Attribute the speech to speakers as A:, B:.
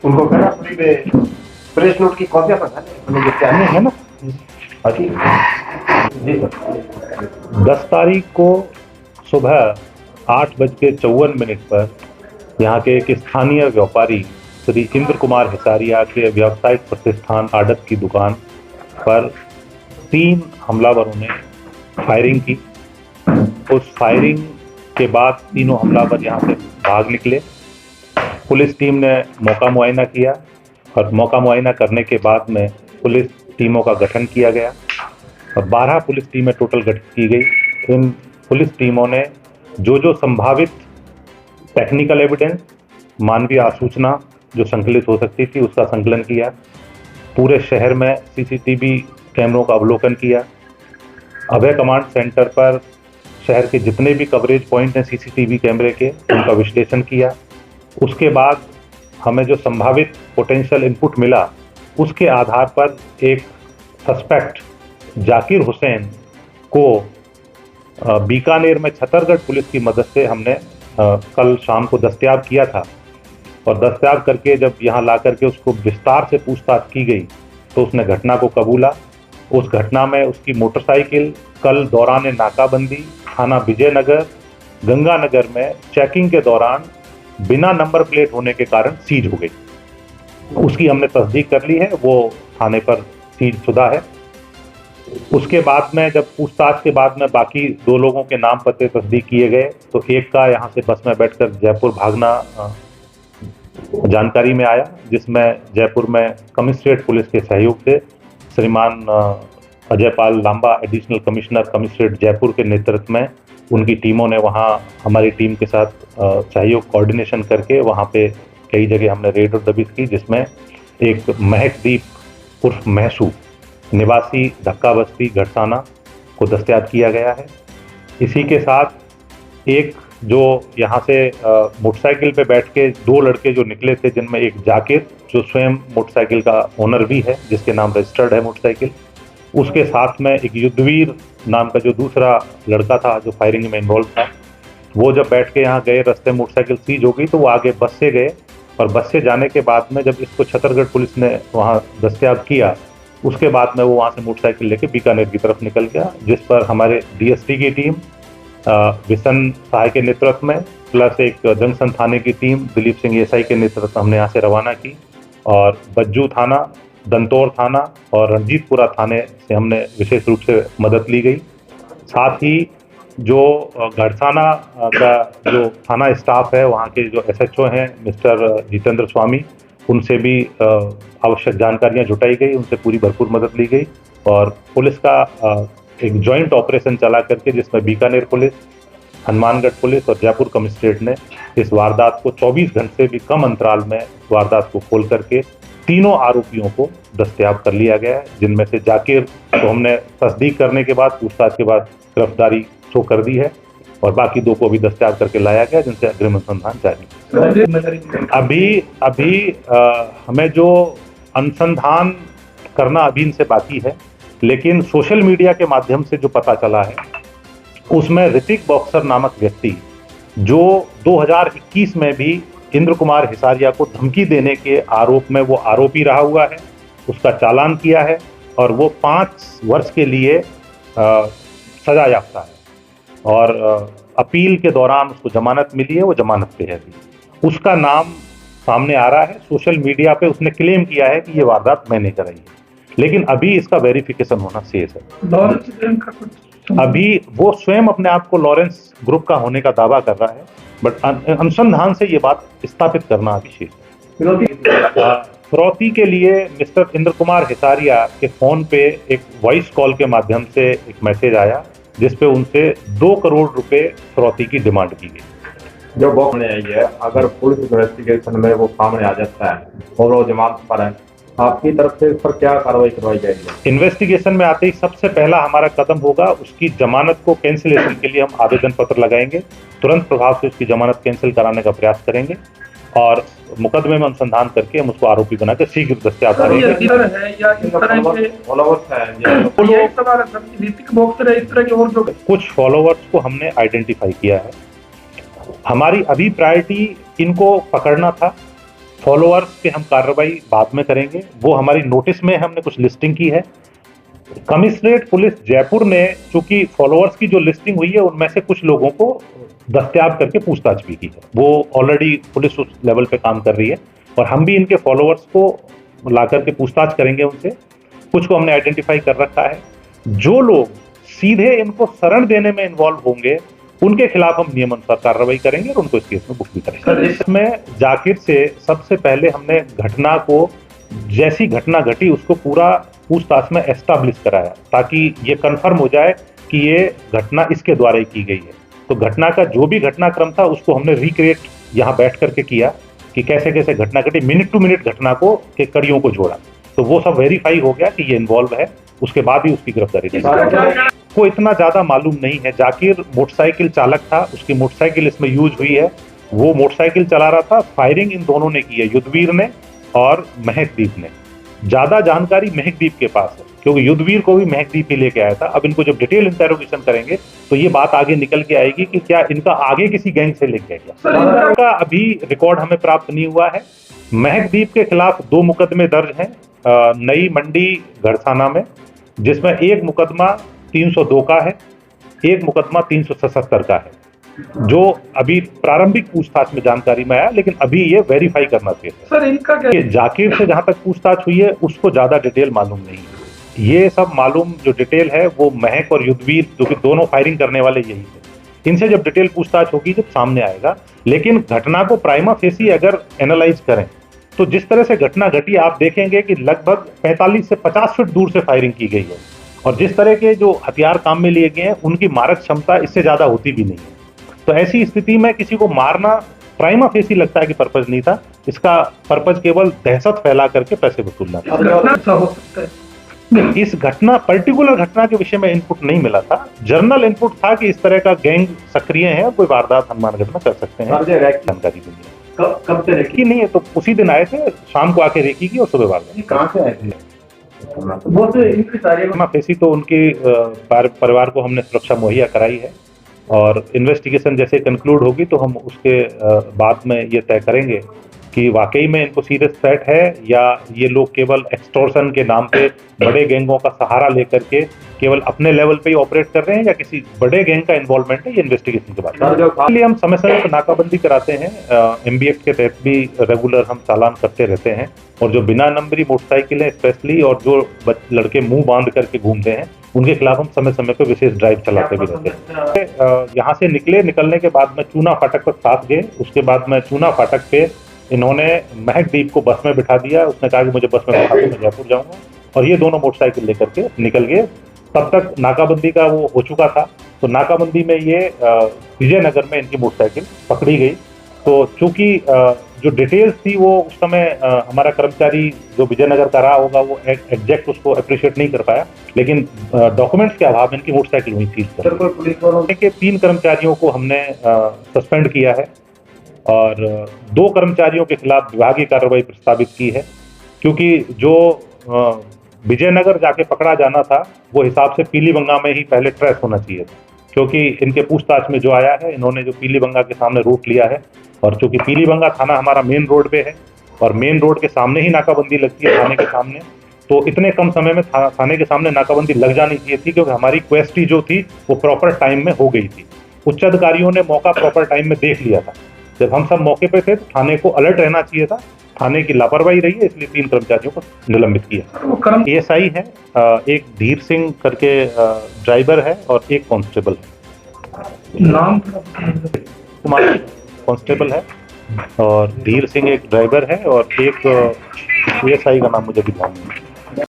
A: उनको कहना फ्री में प्रेस नोट की कॉपियां पढ़ा लें है ना।
B: जी 10 तारीख को सुबह 8:54 पर यहाँ के एक स्थानीय व्यापारी श्री इंद्र कुमार हिसारिया के व्यावसायिक प्रतिष्ठान आड़त की दुकान पर 3 हमलावरों ने फायरिंग की। उस फायरिंग के बाद तीनों हमलावर यहाँ से भाग निकले। पुलिस टीम ने मौका मुआयना किया और मौका मुआयना करने के बाद में पुलिस टीमों का गठन किया गया और 12 पुलिस टीमें टोटल गठित की गई। इन पुलिस टीमों ने जो संभावित टेक्निकल एविडेंस, मानवीय आसूचना जो संकलित हो सकती थी उसका संकलन किया। पूरे शहर में सीसीटीवी कैमरों का अवलोकन किया। अभय कमांड सेंटर पर शहर के जितने भी कवरेज पॉइंट हैं सीसीटीवी कैमरे के, उनका विश्लेषण किया। उसके बाद हमें जो संभावित पोटेंशियल इनपुट मिला उसके आधार पर एक सस्पेक्ट जाकिर हुसैन को बीकानेर में छतरगढ़ पुलिस की मदद से हमने कल शाम को दस्तयाब किया था और दस्तयाब करके जब यहाँ ला करके उसको विस्तार से पूछताछ की गई तो उसने घटना को कबूला। उस घटना में उसकी मोटरसाइकिल कल दौरान नाकाबंदी थाना विजयनगर गंगानगर में चेकिंग के दौरान बिना नंबर प्लेट होने के कारण सीज हो गई। उसकी हमने तस्दीक कर ली है, वो थाने पर सीज शुदा है। उसके बाद में जब पूछताछ के बाद में बाकी 2 लोगों के नाम पते तस्दीक किए गए तो एक का यहाँ से बस में बैठकर जयपुर भागना जानकारी में आया, जिसमें जयपुर में कमिश्नरेट पुलिस के सहयोग से श्रीमान Ajay Pal Lamba additional commissioner commissionerate Jaipur के नेतृत्व में उनकी टीमों ने वहाँ हमारी टीम के साथ सहयोग कोऑर्डिनेशन करके वहाँ पे कई जगह हमने रेड और दबिश की, जिसमें एक महकदीप उर्फ महसू निवासी धक्का बस्ती गढ़साना को दस्तयाब किया गया है। इसी के साथ एक जो यहाँ से मोटरसाइकिल पे बैठ के 2 लड़के जो निकले थे, जिनमें एक जाकिर जो स्वयं मोटरसाइकिल का ओनर भी है, जिसके नाम रजिस्टर्ड है मोटरसाइकिल, उसके साथ में एक युद्धवीर नाम का जो दूसरा लड़का था जो फायरिंग में इन्वॉल्व था, वो जब बैठ के यहाँ गए रास्ते मोटरसाइकिल सीज हो गई तो वो आगे बस से गए और बस से जाने के बाद में जब इसको छतरगढ़ पुलिस ने वहाँ दस्तयाब किया उसके बाद में वो वहाँ से मोटरसाइकिल लेके बीकानेर की तरफ निकल गया, जिस पर हमारे डीएसपी की टीम विशन सहाय के नेतृत्व में प्लस एक जंक्शन थाने की टीम दिलीप सिंह एसआई के नेतृत्व हमने यहाँ से रवाना की और बज्जू थाना, दंतौर थाना और रणजीतपुरा थाने से हमने विशेष रूप से मदद ली गई। साथ ही जो गढ़साना का जो थाना स्टाफ है, वहाँ के जो एसएचओ हैं मिस्टर जितेंद्र स्वामी, उनसे भी आवश्यक जानकारियाँ जुटाई गई, उनसे पूरी भरपूर मदद ली गई और पुलिस का एक जॉइंट ऑपरेशन चला करके जिसमें बीकानेर पुलिस, हनुमानगढ़ पुलिस और जयपुर कमिश्नरेट ने इस वारदात को 24 घंटे से भी कम अंतराल में वारदात को खोल करके तीनों आरोपियों को दस्तयाब कर लिया गया है, जिनमें से जाकिर को हमने तस्दीक करने के बाद पूछताछ के बाद गिरफ्तारी शो कर दी है और बाकी 2 को भी दस्तयाब करके लाया गया, जिनसे अग्रिम अनुसंधान जारी। अभी हमें जो अनुसंधान करना अभी इनसे बाकी है, लेकिन सोशल मीडिया के माध्यम से जो पता चला है उसमें ऋतिक बॉक्सर नामक व्यक्ति जो 2021 में भी इंद्र कुमार हिसारिया को धमकी देने के आरोप में वो आरोपी रहा हुआ है, उसका चालान किया है और वो 5 वर्ष के लिए सजा याफ्ता है और अपील के दौरान उसको जमानत मिली है, वो जमानत पे है अभी। उसका नाम सामने आ रहा है। सोशल मीडिया पे उसने क्लेम किया है कि ये वारदात मैंने कराई है, लेकिन अभी इसका वेरिफिकेशन होना शेष है। अभी वो स्वयं अपने आप को लॉरेंस ग्रुप का होने का दावा कर रहा है, बट अनुसंधान से ये बात स्थापित करना अभी शेष है। फिरौती के लिए मिस्टर इंद्र कुमार हिसारिया के फोन पे एक वॉइस कॉल के माध्यम से एक मैसेज आया जिसपे उनसे 2 करोड़ रुपए फिरौती की डिमांड की गई।
C: जो बॉक्स में आई है, अगर पुलिस इन्वेस्टिगेशन में वो सामने आ जाता है और वो जमानत पर है, आपकी तरफ से इस पर क्या कार्रवाई करवाई जाएगी?
B: इन्वेस्टिगेशन में आते ही सबसे पहला हमारा कदम होगा उसकी जमानत को कैंसिलेशन के लिए हम आवेदन पत्र लगाएंगे। तुरंत प्रभाव से उसकी जमानत कैंसिल कराने का प्रयास करेंगे और मुकदमे में अनुसंधान करके हम उसको आरोपी बनाकर शीघ्र दस्तयाब करेंगे। कुछ फॉलोवर्स को हमने आइडेंटिफाई किया है। हमारी अभी प्रायोरिटी इनको पकड़ना था। फॉलोअर्स पे हम कार्रवाई बाद में करेंगे, वो हमारी नोटिस में हमने कुछ लिस्टिंग की है। कमिश्नरेट पुलिस जयपुर ने चूंकि फॉलोअर्स की जो लिस्टिंग हुई है उनमें से कुछ लोगों को दस्तयाब करके पूछताछ भी की है, वो ऑलरेडी पुलिस उस लेवल पे काम कर रही है और हम भी इनके फॉलोअर्स को ला करके पूछताछ करेंगे उनसे। कुछ को हमने आइडेंटिफाई कर रखा है। जो लोग सीधे इनको शरण देने में इन्वॉल्व होंगे उनके खिलाफ हम नियमानुसार कार्रवाई करेंगे और उनको इस केस में बुक भी करेंगे। इसमें जाकिर से सबसे पहले हमने घटना को, जैसी घटना घटी उसको पूरा पूछताछ में एस्टैब्लिश कराया ताकि ये कंफर्म हो जाए कि ये घटना इसके द्वारा ही की गई है। तो घटना का जो भी घटनाक्रम था उसको हमने रिक्रिएट यहाँ बैठ करके किया कि कैसे कैसे घटना घटी, मिनट टू मिनट घटना को के कड़ियों को जोड़ा, तो वो सब वेरीफाई हो गया कि ये इन्वॉल्व है। उसके बाद ही उसकी गिरफ्तारी की। को इतना ज्यादा मालूम नहीं है। जाकिर मोटरसाइकिल चालक था, उसकी मोटरसाइकिल इसमें यूज हुई है, वो मोटरसाइकिल चला रहा था। फायरिंग इन दोनों ने की है, युद्धवीर ने और महकदीप ने। ज्यादा जानकारी महकदीप के पास है क्योंकि युद्धवीर को भी महकदीप ही लेके आया था। अब इनको जब डिटेल इंटेरोगेशन करेंगे तो ये बात आगे निकल के आएगी कि क्या इनका आगे किसी गैंग से लिंक है क्या। इनका अभी रिकॉर्ड हमें प्राप्त नहीं हुआ है। महकदीप के खिलाफ 2 मुकदमे दर्ज हैं नई मंडी गढ़साना में, जिसमें एक मुकदमा 302 का है, एक मुकदमा 377 का है, जो अभी प्रारंभिक पूछताछ में जानकारी में आया, लेकिन अभी ये वेरीफाई करना चाहिए।
D: सर इनका क्या
B: कि जाकिर से जहां तक पूछताछ हुई है उसको ज्यादा डिटेल मालूम नहीं है। ये सब मालूम जो डिटेल है वो महक और युद्धवीर, जो कि दोनों फायरिंग करने वाले यही थे, इनसे जब डिटेल पूछताछ होगी जब सामने आएगा। लेकिन घटना को प्राइमा फेसी अगर एनालाइज करें तो जिस तरह से घटना घटी आप देखेंगे कि लगभग 45 से 50 फीट दूर से फायरिंग की गई है और जिस तरह के जो हथियार काम में लिए गए हैं उनकी मारक क्षमता इससे ज्यादा होती भी नहीं है। तो ऐसी स्थिति में किसी को मारना प्राइमा फेसी लगता है कि पर्पज नहीं था, इसका पर्पज केवल दहशत फैला करके पैसे वसूलना था।
D: हो सकता है
B: इस घटना पर्टिकुलर घटना के विषय में इनपुट नहीं मिला था। जर्नल इनपुट था कि इस तरह का गैंग सक्रिय है, कोई वारदात हनुमान घटना कर सकते हैं, जानकारी मिली।
A: कब से
B: रेकी नहीं है तो उसी दिन आए थे, शाम को आके रेकी की और सुबह वारदात।
A: कहाँ से आए थे?
D: वो तो इनकी सारी
B: फेसी तो उनके परिवार को हमने सुरक्षा मुहैया कराई है और इन्वेस्टिगेशन जैसे कंक्लूड होगी तो हम उसके बाद में ये तय करेंगे कि वाकई में इनको सीरियस थ्रेट है या ये लोग केवल एक्सटॉर्शन के नाम पे बड़े गैंगों का सहारा लेकर के केवल अपने लेवल पे ही ऑपरेट कर रहे हैं या किसी बड़े गैंग का इन्वॉल्वमेंट है। ये इन्वेस्टिगेशन के बाद इसलिए हम समय समय पर नाकाबंदी कराते हैं। MBX के तहत भी रेगुलर हम चालान करते रहते हैं और जो बिना नंबरी मोटरसाइकिलें स्पेशली और जो लड़के मुंह बांध करके घूमते हैं उनके खिलाफ हम समय समय पर विशेष ड्राइव चलाते भी रहते हैं। यहाँ से निकलने के बाद में चूना फाटक तक साथ गए। उसके बाद में चूना फाटक पे इन्होंने महकदीप को बस में बिठा दिया। उसने कहा कि मुझे बस में बिठा दो, मैं जयपुर जाऊंगा, और ये दोनों मोटरसाइकिल लेकर के निकल गए। तब तक नाकाबंदी का वो हो चुका था। तो नाकाबंदी में ये विजयनगर में इनकी मोटरसाइकिल पकड़ी गई। तो चूंकि जो डिटेल्स थी वो उस समय हमारा कर्मचारी जो विजयनगर का रहा होगा वो एग्जैक्ट उसको अप्रिशिएट नहीं कर पाया, लेकिन डॉक्यूमेंट्स के अभाव में इनकी मोटरसाइकिल वहीं सीज कर दी।
A: पुलिस वालों
B: के 3 कर्मचारियों को हमने सस्पेंड किया है और 2 कर्मचारियों के खिलाफ विभागीय कार्रवाई प्रस्तावित की है, क्योंकि जो विजयनगर जाके पकड़ा जाना था वो हिसाब से पीलीबंगा में ही पहले ट्रेस होना चाहिए था, क्योंकि इनके पूछताछ में जो आया है इन्होंने जो पीलीबंगा के सामने रूट लिया है और चूंकि पीलीबंगा थाना हमारा मेन रोड पे है और मेन रोड के सामने ही नाकाबंदी लगती है थाने के सामने, तो इतने कम समय में थाने के सामने नाकाबंदी लग जानी चाहिए थी, क्योंकि हमारी क्वेस्टी जो थी वो प्रॉपर टाइम में हो गई थी। उच्च अधिकारियों ने मौका प्रॉपर टाइम में देख लिया था। जब हम सब मौके पे थे तो थाने को अलर्ट रहना चाहिए था, थाने की लापरवाही रही है, इसलिए 3 कर्मचारियों को निलंबित किया। ASI है, एक धीर सिंह करके ड्राइवर है और एक कांस्टेबल है।
D: नाम
B: कुमार कांस्टेबल है और धीर सिंह एक ड्राइवर है और एक ASI का नाम मुझे भी ध्यान नहीं है।